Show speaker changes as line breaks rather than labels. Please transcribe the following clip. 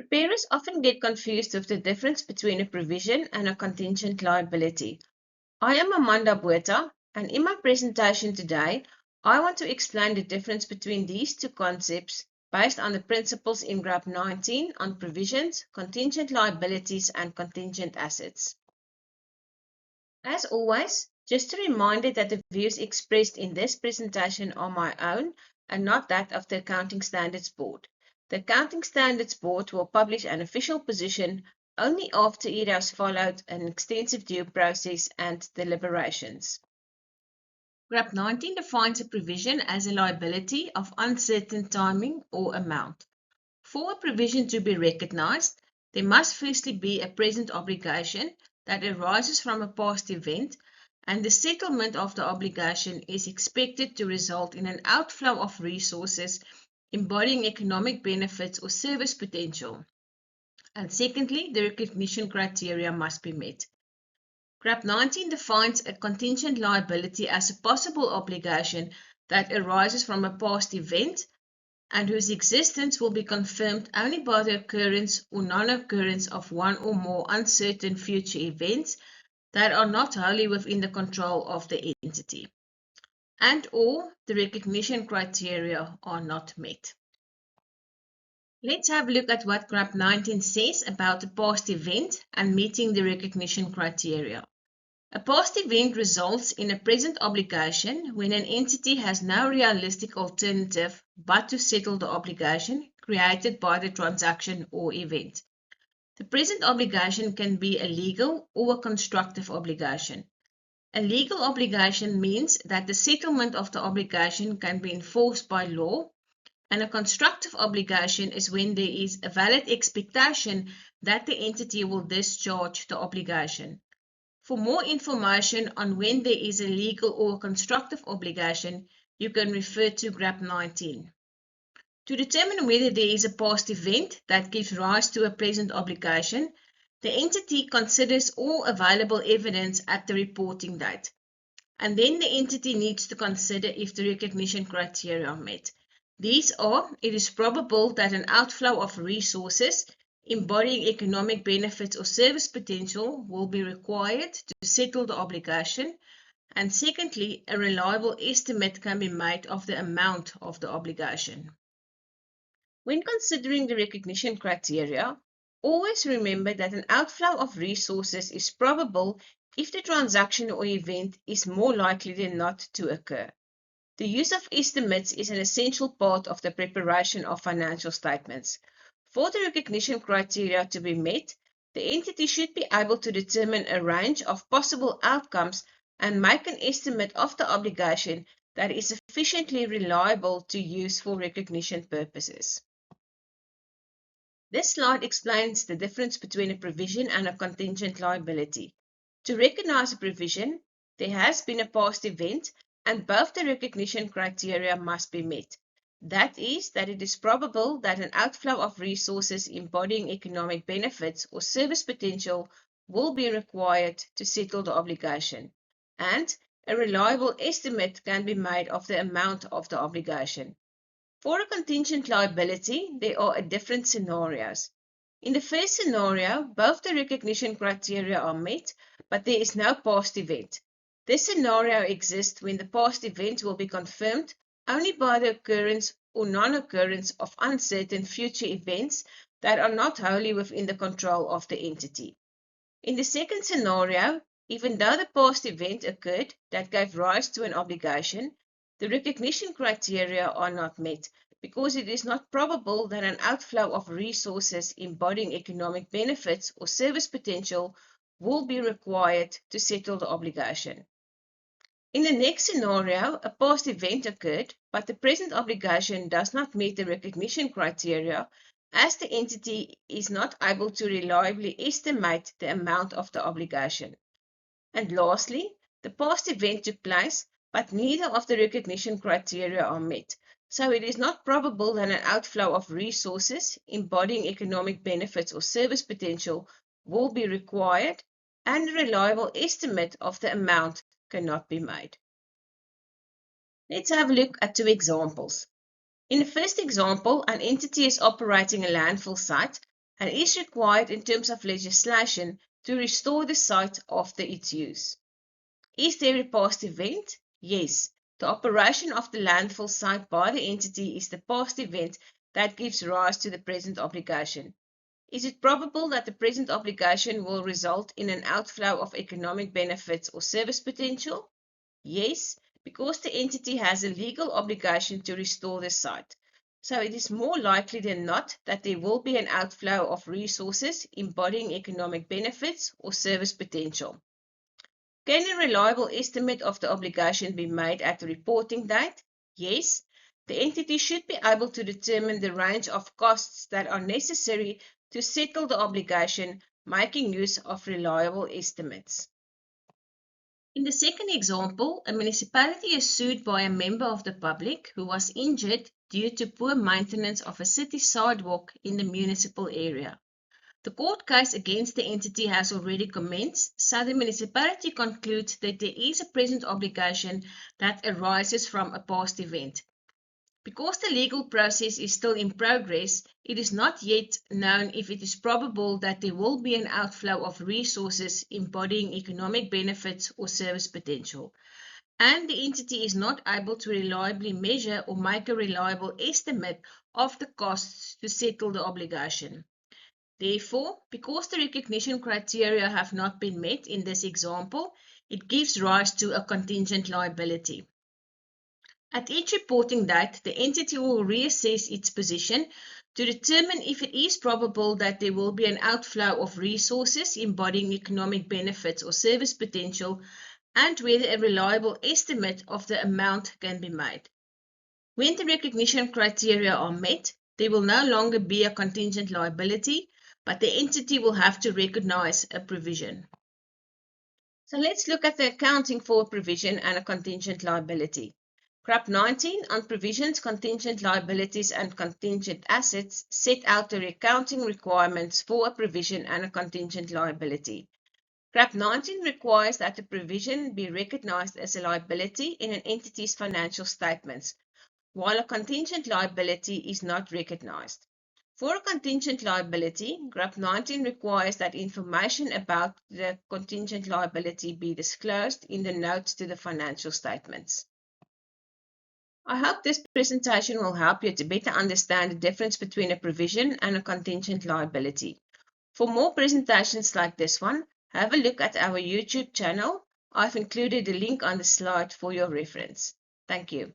Preparers often get confused with the difference between a provision and a contingent liability. I am Amanda Botha, and in my presentation today, I want to explain the difference between these two concepts based on the principles in GRAP 19 on provisions, contingent liabilities, and contingent assets. As always, just a reminder that the views expressed in this presentation are my own and not that of the Accounting Standards Board. The Accounting Standards Board will publish an official position only after it has followed an extensive due process and deliberations. GRAP 19 defines a provision as a liability of uncertain timing or amount. For a provision to be recognized, there must firstly be a present obligation that arises from a past event, and the settlement of the obligation is expected to result in an outflow of resources embodying economic benefits or service potential. And secondly, the recognition criteria must be met. GRAP 19 defines a contingent liability as a possible obligation that arises from a past event and whose existence will be confirmed only by the occurrence or non-occurrence of one or more uncertain future events that are not wholly within the control of the entity, and/or the recognition criteria are not met. Let's have a look at what GRAP 19 says about a past event and meeting the recognition criteria. A past event results in a present obligation when an entity has no realistic alternative but to settle the obligation created by the transaction or event. The present obligation can be a legal or a constructive obligation. A legal obligation means that the settlement of the obligation can be enforced by law, and a constructive obligation is when there is a valid expectation that the entity will discharge the obligation. For more information on when there is a legal or constructive obligation, you can refer to GRAP 19. To determine whether there is a past event that gives rise to a present obligation, the entity considers all available evidence at the reporting date, and then the entity needs to consider if the recognition criteria are met. These are: it is probable that an outflow of resources embodying economic benefits or service potential will be required to settle the obligation, and secondly, a reliable estimate can be made of the amount of the obligation. When considering the recognition criteria, always remember that an outflow of resources is probable if the transaction or event is more likely than not to occur. The use of estimates is an essential part of the preparation of financial statements. For the recognition criteria to be met, the entity should be able to determine a range of possible outcomes and make an estimate of the obligation that is sufficiently reliable to use for recognition purposes. This slide explains the difference between a provision and a contingent liability. To recognize a provision, there has been a past event and both the recognition criteria must be met. That is, that it is probable that an outflow of resources embodying economic benefits or service potential will be required to settle the obligation, and a reliable estimate can be made of the amount of the obligation. For a contingent liability, there are different scenarios. In the first scenario, both the recognition criteria are met, but there is no past event. This scenario exists when the past event will be confirmed only by the occurrence or non-occurrence of uncertain future events that are not wholly within the control of the entity. In the second scenario, even though the past event occurred that gave rise to an obligation, the recognition criteria are not met because it is not probable that an outflow of resources embodying economic benefits or service potential will be required to settle the obligation. In the next scenario, a past event occurred, but the present obligation does not meet the recognition criteria as the entity is not able to reliably estimate the amount of the obligation. And lastly, the past event took place, but neither of the recognition criteria are met, so it is not probable that an outflow of resources embodying economic benefits or service potential will be required, and a reliable estimate of the amount cannot be made. Let's have a look at two examples. In the first example, an entity is operating a landfill site and is required in terms of legislation to restore the site after its use. Is there a past event? Yes. The operation of the landfill site by the entity is the past event that gives rise to the present obligation. Is it probable that the present obligation will result in an outflow of economic benefits or service potential? Yes, because the entity has a legal obligation to restore the site. So it is more likely than not that there will be an outflow of resources embodying economic benefits or service potential. Can a reliable estimate of the obligation be made at the reporting date? Yes. The entity should be able to determine the range of costs that are necessary to settle the obligation, making use of reliable estimates. In the second example, a municipality is sued by a member of the public who was injured due to poor maintenance of a city sidewalk in the municipal area. The court case against the entity has already commenced, so the municipality concludes that there is a present obligation that arises from a past event. Because the legal process is still in progress, it is not yet known if it is probable that there will be an outflow of resources embodying economic benefits or service potential, and the entity is not able to reliably measure or make a reliable estimate of the costs to settle the obligation. Therefore, because the recognition criteria have not been met in this example, it gives rise to a contingent liability. At each reporting date, the entity will reassess its position to determine if it is probable that there will be an outflow of resources embodying economic benefits or service potential, and whether a reliable estimate of the amount can be made. When the recognition criteria are met, there will no longer be a contingent liability, but the entity will have to recognize a provision. So let's look at the accounting for a provision and a contingent liability. CRAP 19 on provisions, contingent liabilities and contingent assets set out the accounting requirements for a provision and a contingent liability. CRAP 19 requires that the provision be recognized as a liability in an entity's financial statements, while a contingent liability is not recognized. For a contingent liability, CRAP 19 requires that information about the contingent liability be disclosed in the notes to the financial statements. I hope this presentation will help you to better understand the difference between a provision and a contingent liability. For more presentations like this one, have a look at our YouTube channel. I've included a link on the slide for your reference. Thank you.